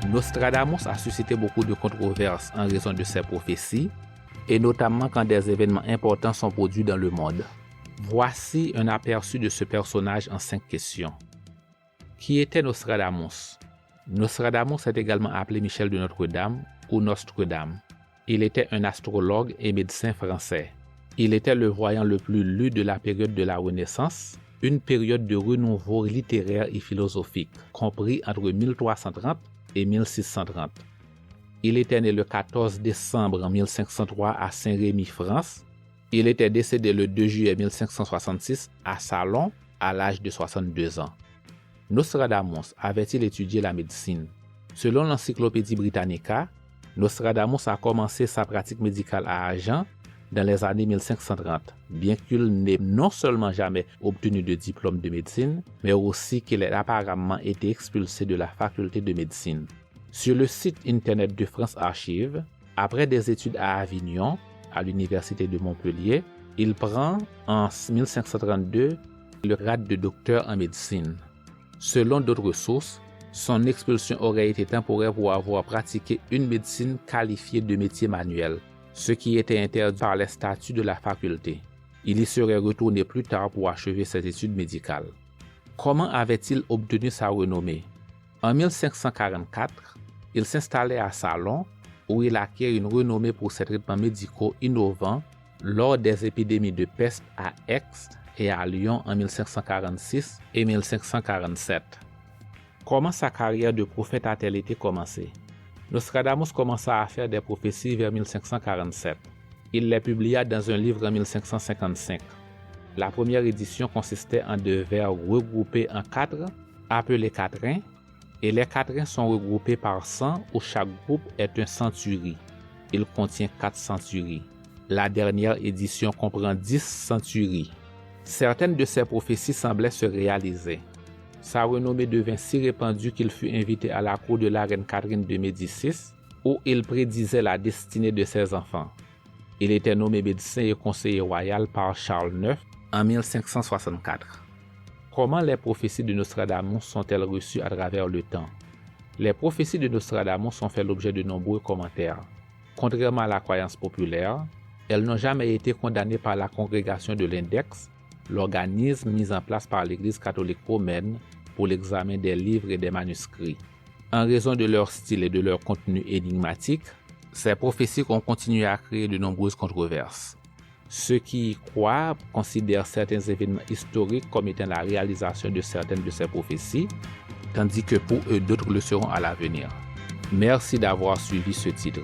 Nostradamus a suscité beaucoup de controverses en raison de ses prophéties, et notamment quand des événements importants sont produits dans le monde. Voici un aperçu de ce personnage en 5 questions. Qui était Nostradamus? Nostradamus est également appelé Michel de Notre-Dame ou Nostre-Dame. Il était un astrologue et médecin français. Il était le voyant le plus lu de la période de la Renaissance, une période de renouveau littéraire et philosophique, compris entre 1330 et 1630. Il était né le 14 décembre 1503 à Saint-Rémy, France. Il était décédé le 2 juillet 1566 à Salon, à l'âge de 62 ans. Nostradamus avait-il étudié la médecine? Selon l'Encyclopédie Britannica, Nostradamus a commencé sa pratique médicale à Agen dans les années 1530, bien qu'il n'ait non seulement jamais obtenu de diplôme de médecine, mais aussi qu'il ait apparemment été expulsé de la faculté de médecine. Sur le site internet de France Archives, après des études à Avignon, à l'université de Montpellier, il prend en 1532 le grade de docteur en médecine. Selon d'autres sources, son expulsion aurait été temporaire pour avoir pratiqué une médecine qualifiée de métier manuel, ce qui était interdit par les statuts de la faculté. Il y serait retourné plus tard pour achever ses études médicales. Comment avait-il obtenu sa renommée? En 1544, il s'installait à Salon, où il acquiert une renommée pour ses traitements médicaux innovants lors des épidémies de peste à Aix et à Lyon en 1546 et 1547. Comment sa carrière de prophète a-t-elle été commencée? Nostradamus commença à faire des prophéties vers 1547. Il les publia dans un livre en 1555. La première édition consistait en 2 vers regroupés en 4, appelés quatrains, et les quatrains sont regroupés par 100 où chaque groupe est un centurie. Il contient 4 centuries. La dernière édition comprend 10 centuries. Certaines de ces prophéties semblaient se réaliser. Sa renommée devint si répandue qu'il fut invité à la cour de la reine Catherine de Médicis, où il prédisait la destinée de ses enfants. Il était nommé médecin et conseiller royal par Charles IX en 1564. Comment les prophéties de Nostradamus sont-elles reçues à travers le temps? Les prophéties de Nostradamus ont fait l'objet de nombreux commentaires. Contrairement à la croyance populaire, elles n'ont jamais été condamnées par la congrégation de l'Index, l'organisme mis en place par l'Église catholique romaine pour l'examen des livres et des manuscrits. En raison de leur style et de leur contenu énigmatique, ces prophéties ont continué à créer de nombreuses controverses. Ceux qui y croient considèrent certains événements historiques comme étant la réalisation de certaines de ces prophéties, tandis que pour eux d'autres le seront à l'avenir. Merci d'avoir suivi ce titre.